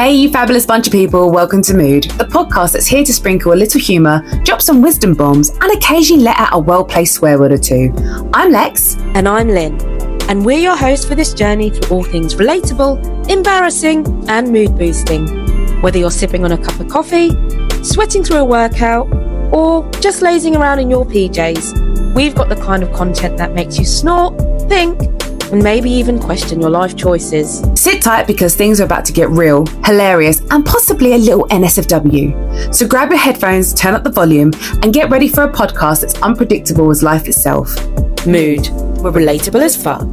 Hey, you fabulous bunch of people, welcome to Mood, the podcast that's here to sprinkle a little humour, drop some wisdom bombs, and occasionally let out a well-placed swear word or two. I'm Lex. And I'm Lynn. And we're your hosts for this journey through all things relatable, embarrassing, and mood boosting. Whether you're sipping on a cup of coffee, sweating through a workout, or just lazing around in your PJs, we've got the kind of content that makes you snort, think, and maybe even question your life choices. Sit tight because things are about to get real, hilarious, and possibly a little NSFW. So grab your headphones, turn up the volume, and get ready for a podcast that's unpredictable as life itself. Mood. We're relatable as fuck.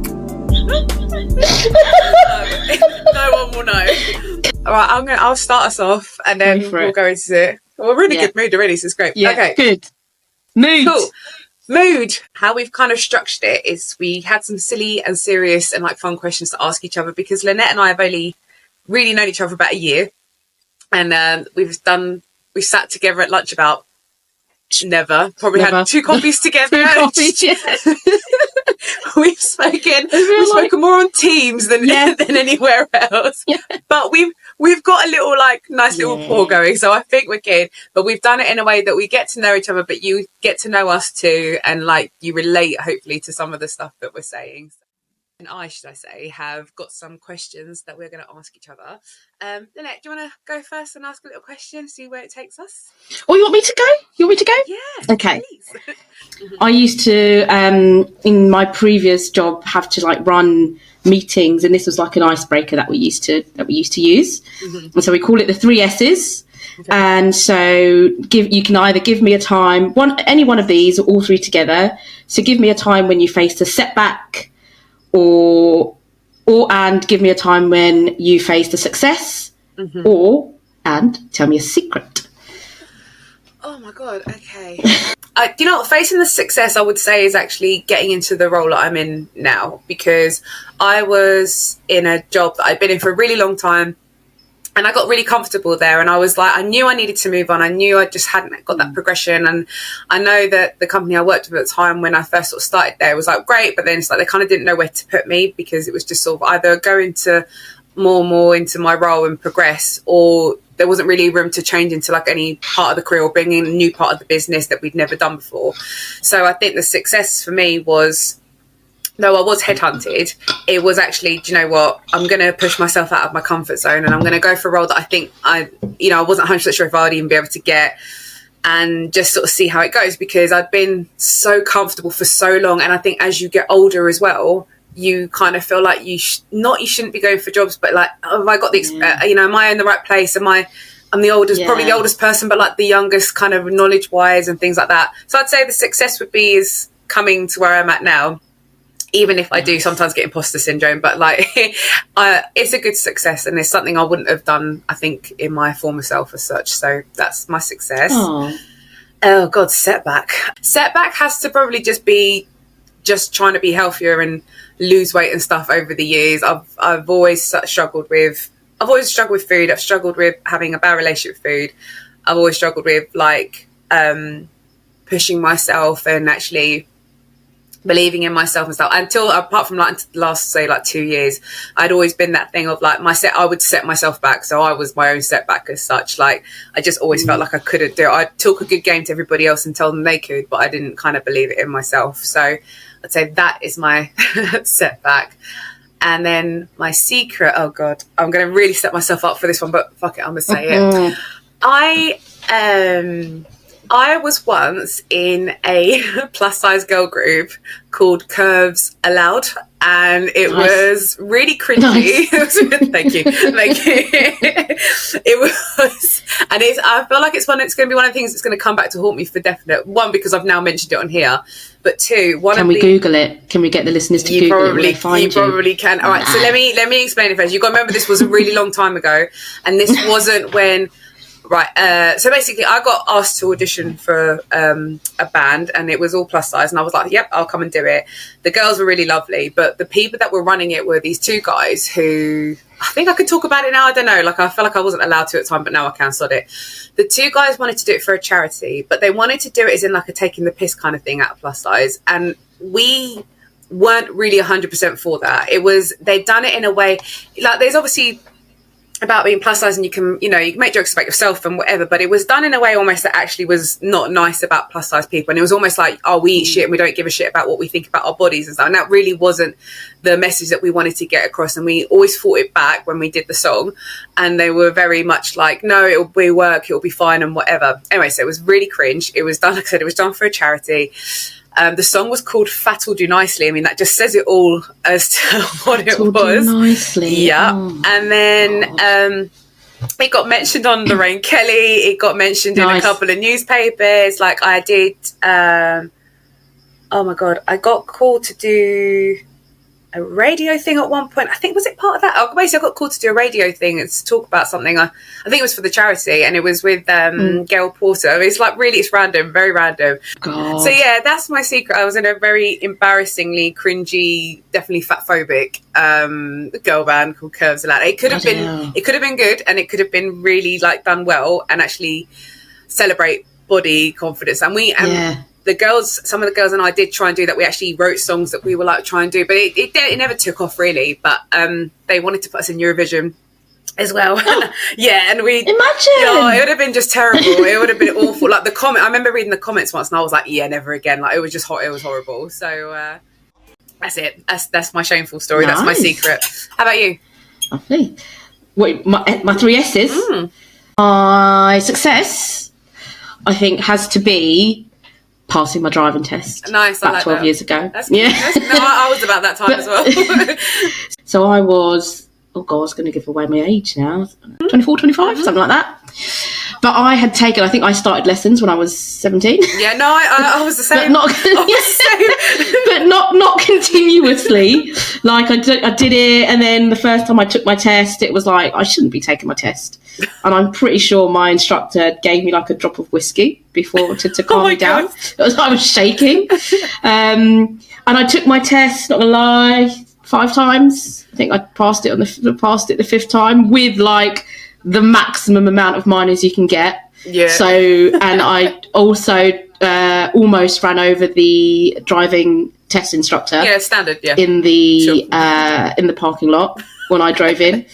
No one will know. All right, I'll start us off, and then we'll go into it. We're really good mood already, so it's great. Yeah, okay, good. Mood. Cool. Mood. How we've kind of structured it is we had some silly and serious and like fun questions to ask each other because Lynette and I have only really known each other about a year, and we sat together at lunch about never had 2 coffees together. 2 coffees, yeah. We've spoken more on Teams than anywhere else. Yeah. But we've got a little nice little rapport going, so I think we're good. But we've done it in a way that we get to know each other, but you get to know us too, and you relate hopefully to some of the stuff that we're saying. And I have got some questions that we're going to ask each other. Lynette, do you want to go first and ask a little question, see where it takes us? Oh, you want me to go? Yeah. Okay. I used to, in my previous job, have to run meetings, and this was like an icebreaker that we used to use. Mm-hmm. And so we call it the 3 S's. Okay. And so you can either give me a time, any one of these, or all 3 together. So give me a time when you faced a setback, and give me a time when you faced a success, mm-hmm. and tell me a secret. Oh my God, okay. Facing the success, I would say, is actually getting into the role that I'm in now, because I was in a job that I'd been in for a really long time, and I got really comfortable there, and I was I knew I needed to move on. I knew I just hadn't got that progression, and I know that the company I worked with at the time when I first sort of started there was great, but then it's they kind of didn't know where to put me, because it was just sort of either go into more into my role and progress, or there wasn't really room to change into any part of the career or bring in a new part of the business that we'd never done before. So I think the success for me was, though I was headhunted, it was actually, do you know what, I'm going to push myself out of my comfort zone, and I'm going to go for a role that I think I wasn't 100% sure if I'd even be able to get, and just sort of see how it goes, because I'd been so comfortable for so long. And I think as you get older as well, you kind of feel like you shouldn't be going for jobs, but have I got the, am I in the right place? I'm the oldest, probably the oldest person, but the youngest kind of knowledge wise and things like that. So I'd say the success would be is coming to where I'm at now, even if I do sometimes get imposter syndrome, but it's a good success, and it's something I wouldn't have done, I think, in my former self as such. So that's my success. Oh God, setback has to probably just be trying to be healthier and lose weight and stuff over the years. I've always struggled with food. I've struggled with having a bad relationship with food. I've always struggled with pushing myself and actually believing in myself and stuff, until apart from the last 2 years, I'd always been that thing of I would set myself back, so I was my own setback as such. I just always felt like I couldn't do it. I'd talk a good game to everybody else and tell them they could, but I didn't kind of believe it in myself. So I'd say that is my setback. And then my secret, oh God, I'm going to really set myself up for this one, but fuck it, I'm going to say it. I was once in a plus size girl group called Curves Aloud, and it was really cringy. Nice. Thank you. It was, and I feel like it's going to be one of the things that's going to come back to haunt me for definite. 1, because I've now mentioned it on here, but 2, can we Google it? Can we get the listeners to Google it? Will they find you? Probably can. All right, so let me explain it first. You've got to remember, this was a really long time ago, and this wasn't when. Right, so basically I got asked to audition for a band, and it was all plus size, and I was like, yep, I'll come and do it. The girls were really lovely, but the people that were running it were these 2 guys who, I think I could talk about it now, I don't know, I feel like I wasn't allowed to at the time, but now I can, sod it. The 2 guys wanted to do it for a charity, but they wanted to do it as in a taking the piss kind of thing out of plus size, and we weren't really 100% for that. It was, they'd done it in a way, there's obviously about being plus size, and you can make jokes about yourself and whatever, but it was done in a way almost that actually was not nice about plus size people. And it was almost like, oh, we eat shit and we don't give a shit about what we think about our bodies and stuff. And that really wasn't the message that we wanted to get across. And we always fought it back when we did the song, and they were very much like, no, it'll be work, it'll be fine and whatever. Anyway, so it was really cringe. It was done, like I said, it was done for a charity. The song was called Fat'll Do Nicely. I mean, that just says it all as to what it was. Do Nicely. Yeah. Oh, and then it got mentioned on Lorraine Kelly. It got mentioned in a couple of newspapers. Like I did, oh my God, I got called to do a radio thing at one point. I think, was it part of that? Oh, basically, I got called to do a radio thing and to talk about something. I think it was for the charity, and it was with Gail Porter. It's like really, it's random, very random. God. So yeah, that's my secret. I was in a very embarrassingly cringy, definitely fatphobic girl band called Curves a Lot. It could have been good, and it could have been really like done well and actually celebrate body confidence. And the girls, some of the girls and I did try and do that. We actually wrote songs that we were like try and do, but it never took off really. But they wanted to put us in Eurovision as well. Yeah, and we imagine it would have been just terrible. It would have been awful. Like the comment, I remember reading the comments once, and I was like, yeah, never again. Like it was just hot. It was horrible. So that's it. That's my shameful story. Nice. That's my secret. How about you? Lovely. Wait, my three S's. My success, I think, has to be passing my driving test. Nice. About I like 12 that. years ago. That's good. No, I was about that time as well. So I was, I was going to give away my age now, 24, 25, something like that. But I had taken, I think I started lessons when I was 17. Yeah, no, I was the same. But not continuously. Like I did it, and then the first time I took my test, it was like, I shouldn't be taking my test. And I'm pretty sure my instructor gave me like a drop of whiskey before to calm me down. I was shaking. And I took my test, not gonna lie, 5 times. I think I passed it the 5th time with like the maximum amount of minors you can get. Yeah. So, and I also almost ran over the driving test instructor. Yeah, standard. Yeah. In the parking lot when I drove in,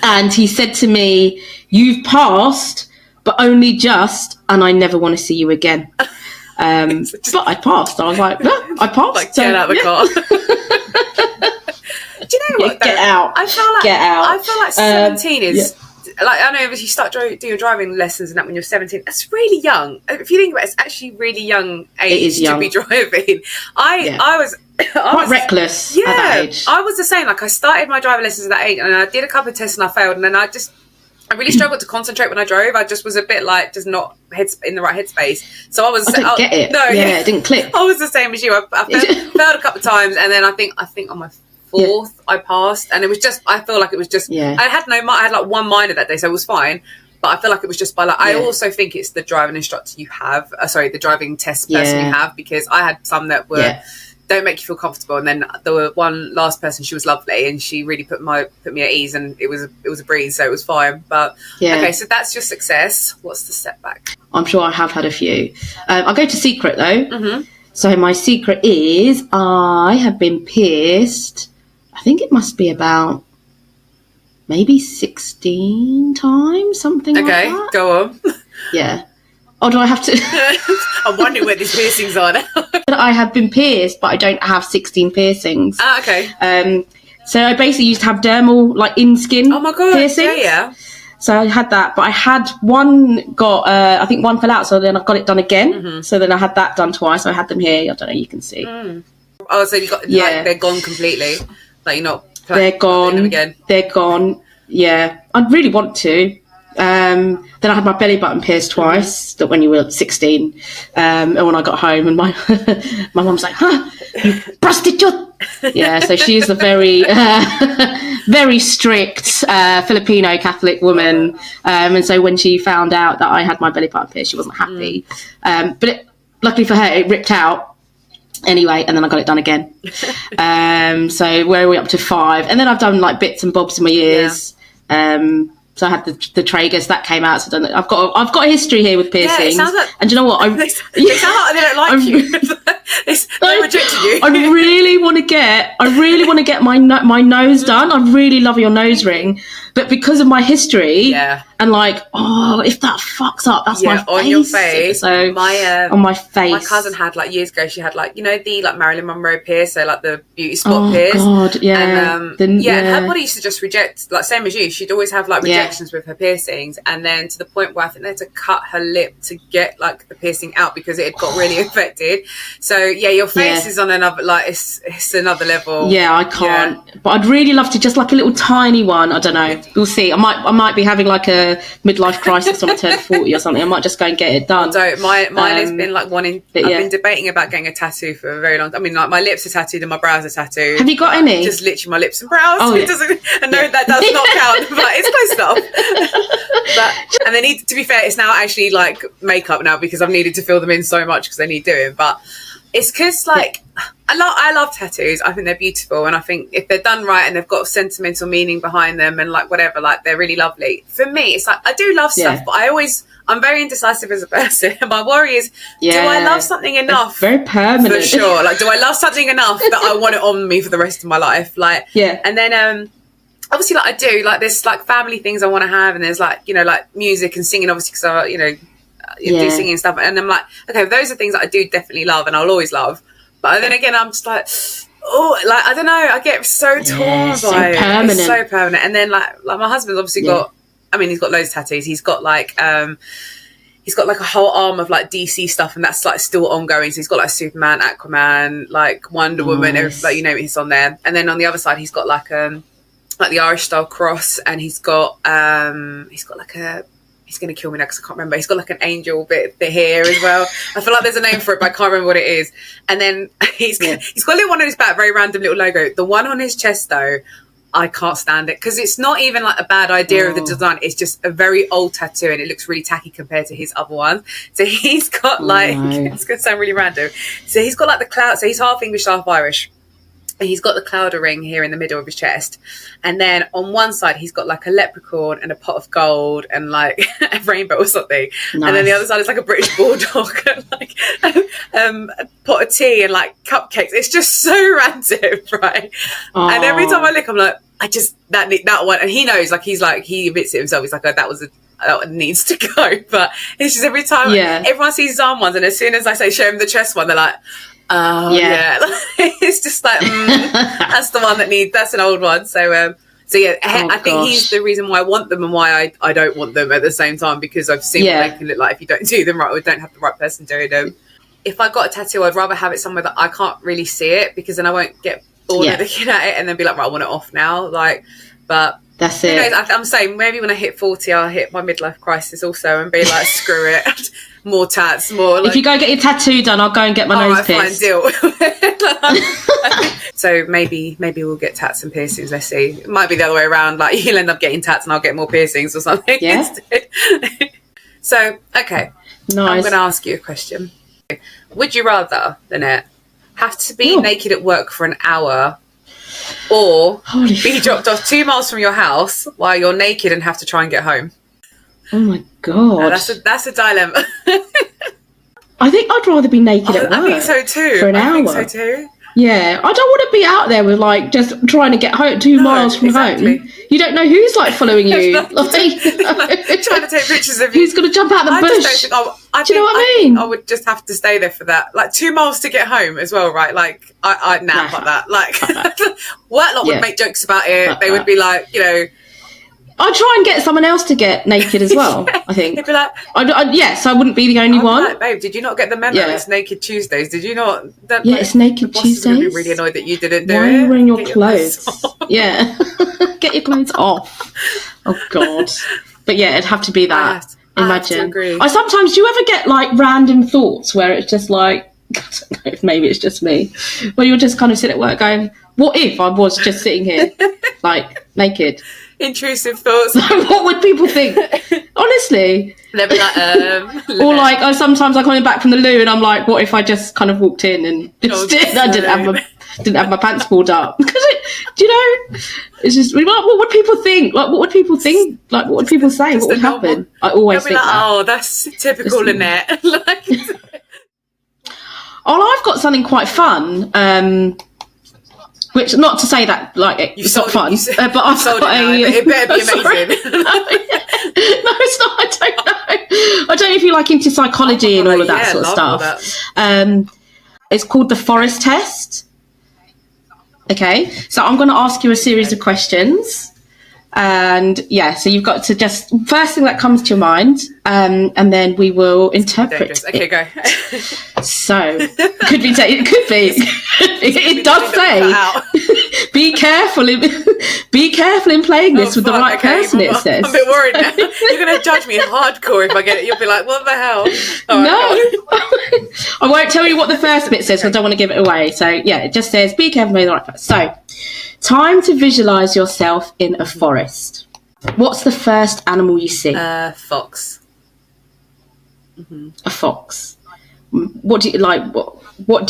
and he said to me, "You've passed, but only just, and I never want to see you again." But I passed. I was like, "No, I passed." Like, get out of the car. Do you know what? Get out. I feel like get out. I feel like 17 is like, I know if you start doing your driving lessons and that when you're 17, that's really young. If you think about it, it's actually really young age to be driving. I was quite reckless at that age. I was the same. Like I started my driving lessons at that age, and I did a couple of tests and I failed, and then I really struggled to concentrate when I drove. I just was a bit like just not in the right headspace. So I didn't get it. No, it didn't click. I was the same as you. I failed a couple of times, and then I think on my 4th I passed, and it was just, I feel like it was just, I had like one minor that day, so it was fine, but I feel like it was just by like, I also think it's the driving instructor you have, the driving test person you have, because I had some that were don't make you feel comfortable, and then there were one last person, she was lovely, and she really put me at ease, and it was a breeze, so it was fine. But okay, so that's your success. What's the setback? I'm sure I have had a few. I'll go to secret though. So my secret is I have been pierced, I think it must be about maybe 16 times, something like that. Okay, go on. Yeah. Oh, do I have to? I'm wondering where these piercings are now. I have been pierced, but I don't have 16 piercings. Ah, okay. So I basically used to have dermal, like in-skin oh my God, piercings. Yeah. So I had that, but I had one I think one fell out, so then I got it done again. So then I had that done twice. So I had them here. I don't know, you can see. Oh, so you got like they're gone completely. Like you're not. They're gone. Again. They're gone. Yeah, I'd really want to. Then I had my belly button pierced twice. That when you were 16, and when I got home, and my my mum's like, "Huh, you prostitute." Yeah, so she's a very very strict Filipino Catholic woman, and so when she found out that I had my belly button pierced, she wasn't happy. But luckily for her, it ripped out. Anyway, and then I got it done again. So where are we up to 5? And then I've done like bits and bobs in my ears. So I had the tragus that came out. So I've got a history here with piercings. Yeah, it sounds like, and do you know what? they sound like they don't like you. They rejected you. I really want to get my nose done. I really love your nose ring, but because of my history, and like, if that fucks up, that's my face. On your face. So on my face. My cousin had like years ago. She had like the like Marilyn Monroe pierce, so like the beauty spot pierce. Oh God, yeah. And her body used to just reject, like same as you. She'd always have like rejections with her piercings, and then to the point where I think they had to cut her lip to get like the piercing out because it had got really infected. So your face is on another, like it's another level. Yeah, I can't. But I'd really love to, just like a little tiny one. I don't know. We'll see. I might be having like a midlife crisis when I turn 40 or something. I might just go and get it done. So mine has been like wanting. I've been debating about getting a tattoo for a very long time. I mean, like my lips are tattooed and my brows are tattooed. Have you got any? Just literally my lips and brows. Oh, it doesn't. I know that does not count, but it's close enough. And they need, to be fair, it's now actually like makeup now because I've needed to fill them in so much because they need doing. But it's because like I love tattoos. I think they're beautiful, and I think if they're done right and they've got sentimental meaning behind them and like whatever, like they're really lovely. For me, it's like I do love stuff, but I'm very indecisive as a person. And my worry is, do I love something enough? It's very permanent. For sure. Like, do I love something enough that I want it on me for the rest of my life? Like, and then obviously, like I do, like there's like family things I want to have, and there's like, like music and singing, obviously, because I, do singing and stuff. And I'm like, okay, those are things that I do definitely love and I'll always love. But then again, I'm just like, like, I don't know, I get so torn by it. It's so permanent. And then like my husband's obviously got, I mean, he's got loads of tattoos. He's got like a whole arm of like DC stuff, and that's like still ongoing. So he's got like Superman, Aquaman, like Wonder Woman, like he's on there. And then on the other side, he's got like the Irish style cross, and he's got like a. He's going to kill me now because I can't remember. He's got like an angel bit here as well. I feel like there's a name for it, but I can't remember what it is. And then he's got a little one on his back, very random little logo. The one on his chest, though, I can't stand it because it's not even like a bad idea of the design. It's just a very old tattoo and it looks really tacky compared to his other ones. So he's got like, it's going to sound really random. So he's got like the cloud. So he's half English, half Irish. And he's got the clouder ring here in the middle of his chest. And then on one side, he's got like a leprechaun and a pot of gold and like a rainbow or something. Nice. And then the other side is like a British bulldog and like a pot of tea and like cupcakes. It's just so random, right? Aww. And every time I look, I'm like, that one. And he knows, like, he admits it himself. He's like, that one needs to go. But it's just every time everyone sees his arm ones. And as soon as I say, show him the chest one, they're like, oh yeah. It's just like that's the one that's an old one. So I think he's the reason why I want them and why I don't want them at the same time, because I've seen what they can look like if you don't do them right or don't have the right person doing them. If I got a tattoo, I'd rather have it somewhere that I can't really see it, because then I won't get bored of looking at it and then be like, right, I want it off now. Like, but that's it. I'm saying maybe when I hit 40, I'll hit my midlife crisis also and be like, screw it. More tats, more. Like, if you go get your tattoo done, I'll go and get my nose pierced. Fine, deal. So maybe we'll get tats and piercings. Let's see. It might be the other way around. Like, you'll end up getting tats and I'll get more piercings or something. Yeah. So, okay. Nice. I'm going to ask you a question. Would you rather, Lynette, have to be naked at work for an hour, or be dropped off 2 miles from your house while you're naked and have to try and get home? Oh my God. That's a dilemma. I think I'd rather be naked at work. I think so too. For an hour. I think so too. Yeah, I don't want to be out there with like just trying to get home 2 miles from home. You don't know who's like following you. Like, trying to take pictures of you. Who's going to jump out the bush? Do you know what I mean? I would just have to stay there for that. Like 2 miles to get home as well, right? Like fuck that. Like Wortlock would make jokes about it. They would be like, I'd try and get someone else to get naked as well. I think. They'd be like, so I wouldn't be the only one. Like, babe, did you not get the memo? It's Naked Tuesdays. Did you not? It's Naked Tuesdays. Going to be really annoyed that you didn't do it. Why are you wearing your clothes? Yeah, get your clothes off. Oh God. But yeah, it'd have to be that. Imagine. I sometimes, do you ever get like random thoughts where it's just like, I don't know if maybe it's just me, where you're just kind of sitting at work going, what if I was just sitting here like naked? Intrusive thoughts. What would people think? Honestly. They'd be like, or like, sometimes I'm coming back from the loo and I'm like, what if I just kind of walked in and I didn't have my pants pulled up? Because it's just, what would people think? Like, what would people think? Like, what would people say? What would happen? I always think that. Oh, that's typical Lynette. Oh, I've got something quite fun. Which, not to say that like it's not fun, but I've got it better be amazing. No, it's not. I don't know. I don't know if you're like into psychology and all of that sort of stuff. It's called the Forest Test. Okay, so I'm going to ask you a series of questions. And so you've got to just first thing that comes to your mind, and then we will interpret. Okay, go. So it could be. It does say, "Be careful in playing this with the right person." Well, it says. I'm a bit worried now. You're going to judge me hardcore if I get it. You'll be like, "What the hell?" I won't tell you what the first bit says. 'Cause I don't want to give it away. So it just says, "Be careful in playing the right person." So. Time to visualise yourself in a forest. What's the first animal you see? Fox. Mm-hmm. A fox. What do you like? How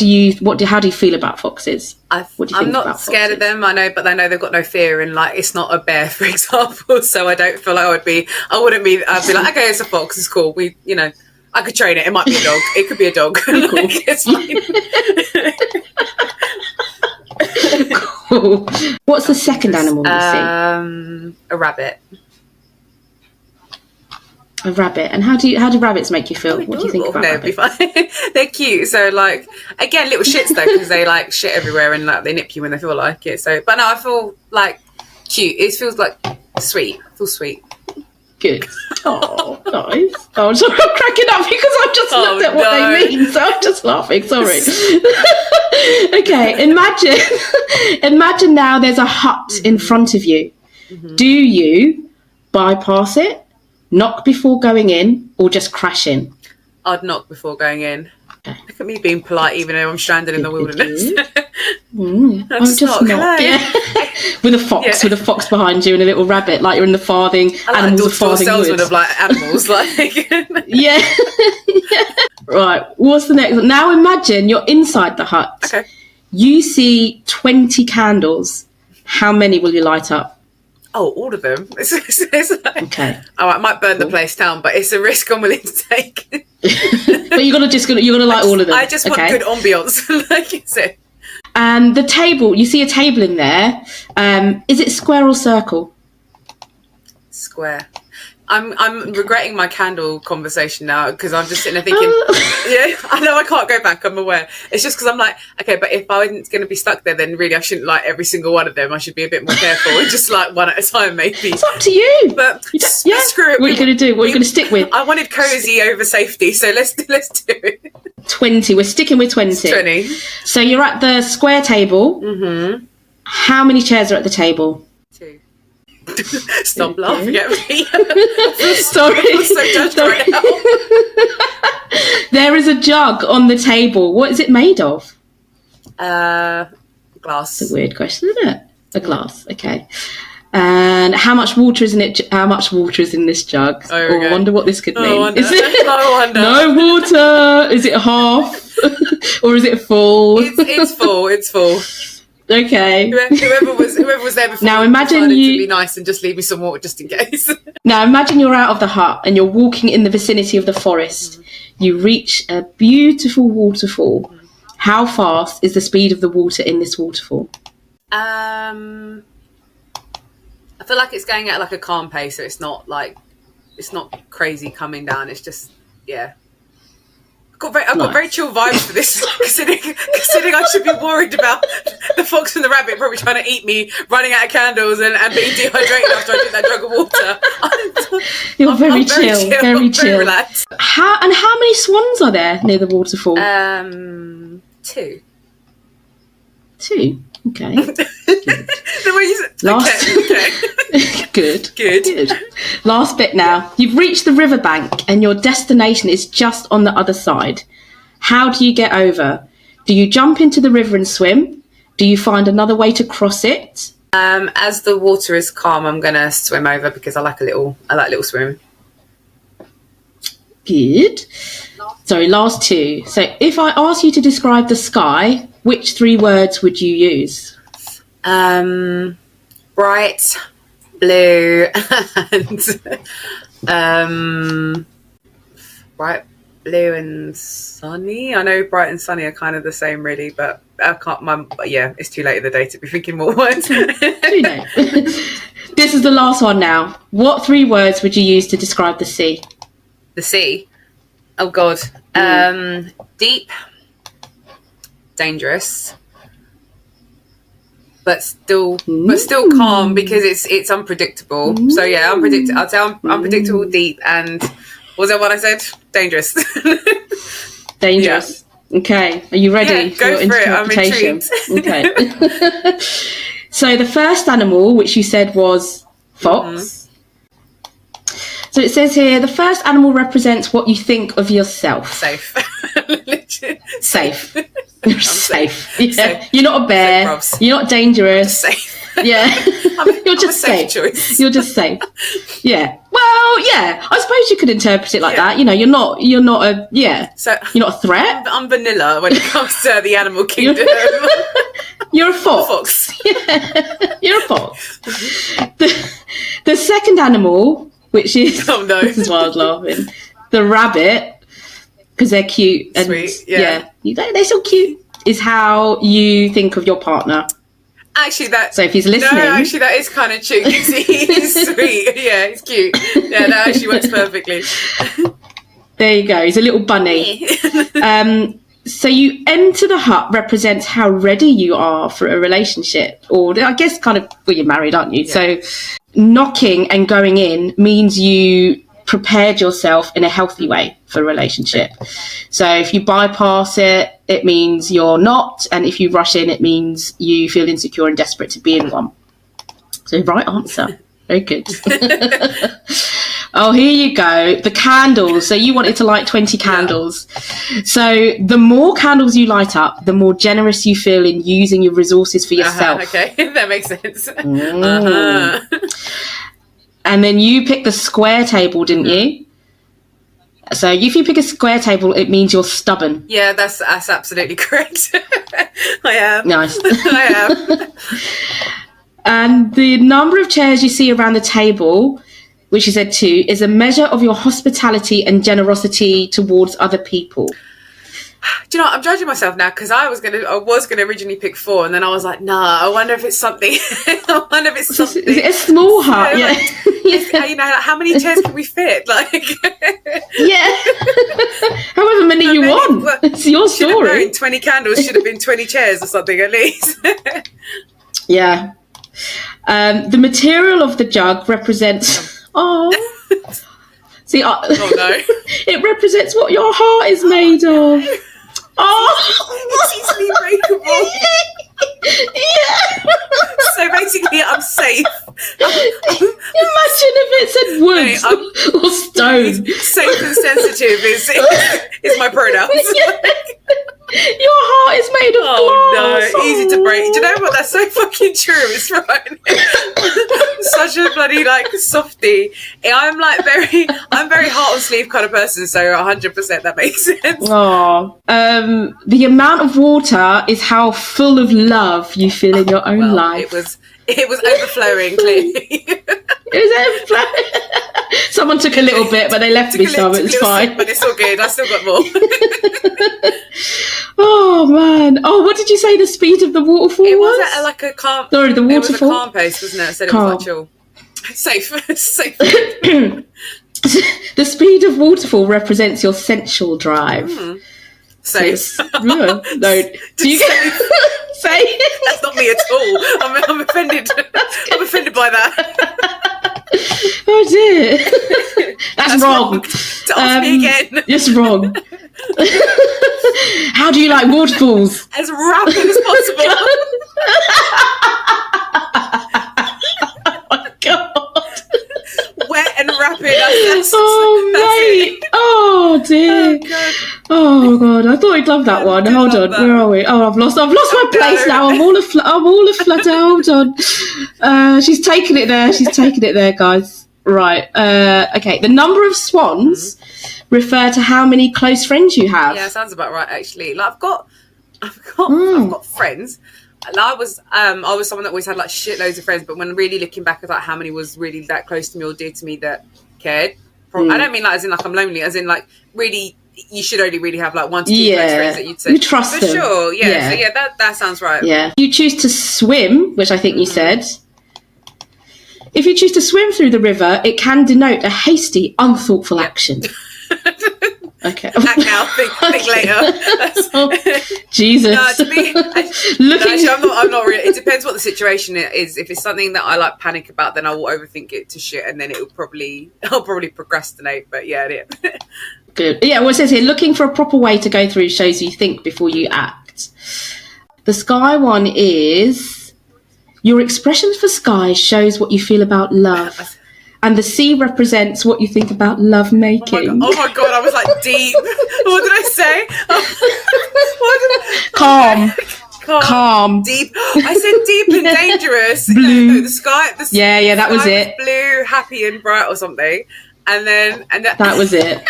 do you feel about foxes? I'm not scared of them. I know, but I know they've got no fear, and like it's not a bear, for example. So I don't feel like I'd be like, okay, it's a fox. It's cool. I could train it. It might be a dog. It could be a dog. Cool. It's fine. Cool. What's the second animal you see? A rabbit. A rabbit. And how do rabbits make you feel? What do you think about rabbits? Fine. They're cute. So like again, little shits though, because they like shit everywhere and like they nip you when they feel like it. So, but no, I feel like cute. It feels like sweet. It feels sweet. Good. Oh, nice. Oh, sorry, I'm cracking up because I've just looked at what they mean, so I'm just laughing. Sorry. Okay, imagine now there's a hut in front of you. Mm-hmm. Do you bypass it, knock before going in, or just crash in? I'd knock before going in. Okay. Look at me being polite, even though I'm stranded in the wilderness. I'm just not. Yeah. With a fox behind you and a little rabbit, like you're in the farthing. Animals of farthing salesman of like animals, like. Yeah. Right. What's the next one? Now imagine you're inside the hut. Okay. You see 20 candles. How many will you light up? Oh, all of them. It's like, okay. Oh, I might burn the place down, but it's a risk I'm willing to take. But you're gonna light all of them. I just want good ambience, like you said. And the table, you see a table in there. Is it square or circle? Square. I'm regretting my candle conversation now because I'm just sitting there thinking, yeah, I know I can't go back. I'm aware. It's just because I'm like, okay, but if I wasn't going to be stuck there, then really I shouldn't light every single one of them. I should be a bit more careful and just like one at a time, maybe. It's up to you. But screw it. What are you going to do? What are you going to stick with? I wanted cozy over safety, so let's do it. 20. We're sticking with 20. 20. So you're at the square table. Mm-hmm. How many chairs are at the table? 2. Stop laughing at me. Sorry. I'm so judged right now. There is a jug on the table. What is it made of? Glass. It's a weird question, isn't it? A glass. Okay. And how much water is in it? How much water is in this jug? I wonder what this could mean. I wonder. No water? Is it half? Or is it full? It's full. It's full. Okay. Whoever was there before. Now imagine you to be nice and just leave me some water just in case. Now imagine you're out of the hut and you're walking in the vicinity of the forest. Mm-hmm. You reach a beautiful waterfall. Mm-hmm. How fast is the speed of the water in this waterfall? I feel like it's going at like a calm pace, so it's not crazy coming down. It's just I've got very chill vibes for this, considering I should be worried about the fox and the rabbit probably trying to eat me, running out of candles and being dehydrated after I drink that jug of water. You're very chill. Very chill. Very relaxed. How many swans are there near the waterfall? 2. 2. Okay. The way you said, okay. Good. Last bit now. You've reached the riverbank and your destination is just on the other side. How do you get over? Do you jump into the river and swim? Do you find another way to cross it? As the water is calm, I'm gonna swim over because I like a little swim. Good. Sorry, last 2. So if I ask you to describe the sky, which 3 words would you use? Bright, blue, and Blue and Sunny. I know Bright and Sunny are kind of the same, really, but I can't. It's too late in the day to be thinking more words. Too late. This is the last one now. What 3 words would you use to describe the sea? The sea. Oh God. Deep, dangerous, but still calm, because it's unpredictable. So yeah, unpredictable. I'll say unpredictable, deep, and was that what I said? Dangerous. Dangerous. Yeah. Okay. Are you ready? Yeah, go for it. I'm intrigued. Okay. So the first animal, which you said was fox. So it says here, the first animal represents what you think of yourself. Safe. Safe. You're safe. Yeah. Safe. You're not a bear. You're not dangerous. Safe. Yeah. You're just safe. Choice. You're just safe. Yeah. Well, yeah. I suppose you could interpret it like that. You know, you're not a So you're not a threat. I'm vanilla when it comes to the animal kingdom. You're a fox. Yeah. You're a fox. The second animal, which is this is why I was laughing. The rabbit, because they're cute and sweet, they're so cute, is how you think of your partner. Actually, so if he's listening, that is kind of cute. He's sweet. Yeah, he's cute. Yeah, that actually works perfectly. There you go. He's a little bunny. So you enter the hut represents how ready you are for a relationship, or I guess kind of, well, you're married, aren't you? Yeah. So knocking and going in means you prepared yourself in a healthy way for a relationship. So if you bypass it, it means you're not, and if you rush in, it means you feel insecure and desperate to be in one. So right answer. Very good. Oh, here you go. The candles. So you wanted to light 20 candles. Yeah. So the more candles you light up, the more generous you feel in using your resources for yourself. Okay, that makes sense. And then you picked the square table, didn't you? So if you pick a square table, it means you're stubborn. Yeah, that's absolutely correct. I am. Nice. I am. And the number of chairs you see around the table, which you said 2, is a measure of your hospitality and generosity towards other people. Do you know what? I'm judging myself now, because I was gonna originally pick 4, and then I was like, nah, I wonder if it's something. I wonder if it's something. Is it a small hut? Yeah. You know, like, how many chairs can we fit? Like, yeah. However many you want. Well, it's your story. 20 candles should have been 20 chairs or something at least. Yeah. The material of the jug represents. See, no. It represents what your heart is made of. It's easily breakable. Yeah. So basically, I'm safe. Imagine if it said wood or stone. Safe and sensitive is my pronouns. Your heart is made of glass. No, easy to break. Do you know what? That's so fucking true. It's right. I'm such a bloody softie. I'm very heart on sleeve kind of person. So 100% that makes sense. The amount of water is how full of love you feel in your own life. It was overflowing. Clearly, it was overflowing. Someone took a little bit, but they left me some. It's fine. Sip, but it's all good. I still got more. Oh man! Oh, what did you say? The speed of the waterfall was? It was like a calm. Sorry, the waterfall. It was a calm pace, wasn't it? I said it was like chill. Safe. The speed of waterfall represents your sensual drive. Safe. No. Do you get say? That's not me at all. I'm offended. I'm offended by that. Oh dear. That's wrong. To ask me again. It's wrong. How do you like waterfalls? As rapid as possible. Oh my god. Wet and rapid. That's mate. Oh dear. Oh god. I thought you'd love that one. Hold on. Where are we? Oh, I've lost my place now. I'm all a flutter. Hold on. She's taking it there, guys. Right. Okay. The number of swans refer to how many close friends you have. Yeah, sounds about right actually. Like I've got friends. And I was someone that always had shitloads of friends, but when really looking back at how many was really that close to me or dear to me that cared. I don't mean as in I'm lonely, as in really you should only really have like 1 to 2 close friends that you'd say. You trust for them. sure. Yeah. So that sounds right. Yeah. You choose to swim, which I think you said. If you choose to swim through the river, it can denote a hasty, unthoughtful action. Okay. Act now, think later. Jesus. No, actually, I'm not really. It depends what the situation is. If it's something that I like panic about, then I will overthink it to shit, and then I'll probably procrastinate. But yeah. Good. Yeah, well, it says here, looking for a proper way to go through shows you think before you act. The sky one is, your expression for sky shows what you feel about love. And the sea represents what you think about love making. Oh my God, I was like, deep. What did I say? Calm. Deep. I said deep and dangerous. Blue. The sky. Yeah, that was it. Blue, happy and bright or something. And that was it.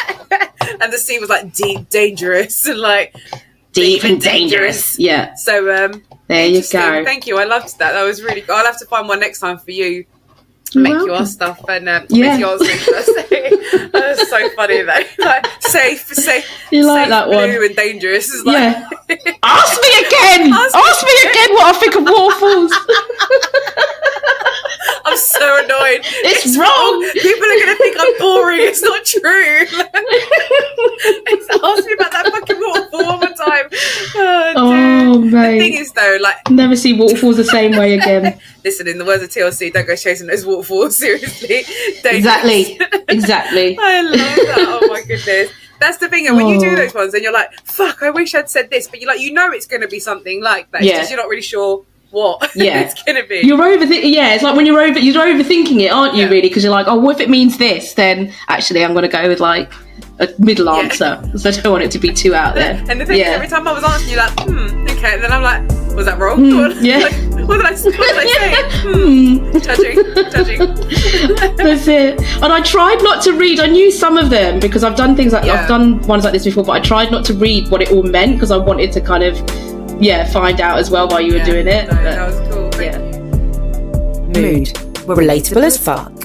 And the sea was like deep, dangerous, and like deep and dangerous. Yeah. So there you go. Thank you. I loved that. That was really good. I'll have to find one next time for you. Make your stuff and make yours interesting. That's so funny though. Like safe. You like safe, that blue one? And dangerous. Is like Ask me again. Ask me again what I think of waterfalls. I'm so annoyed. It's wrong. People are gonna think I'm boring. It's not true. Ask me about that fucking waterfall one more time. Oh mate. The thing is though, like never see waterfalls the same way again. Listen, in the words of TLC, don't go chasing those waterfalls. Seriously. Dangerous. Exactly. I love that. Oh my goodness. That's the thing. And when you do those ones, and you're like, "Fuck, I wish I'd said this," but it's going to be something like that. It's just you're not really sure what it's going to be. You're overthinking. Yeah, it's like when you're overthinking it, aren't you? Really, because you're like, "Oh, what if it means this?" Then actually, I'm going to go with like a middle answer because I don't want it to be too out there. And the thing is, every time I was answering, you're like, okay. And then I'm like, was that wrong? What did I say? Judging. That's it. And I tried not to read. I knew some of them because I've done things like I've done ones like this before, but I tried not to read what it all meant because I wanted to kind of find out as well while you were doing it. No, that was cool. Thank you. Mood. We're relatable as fuck.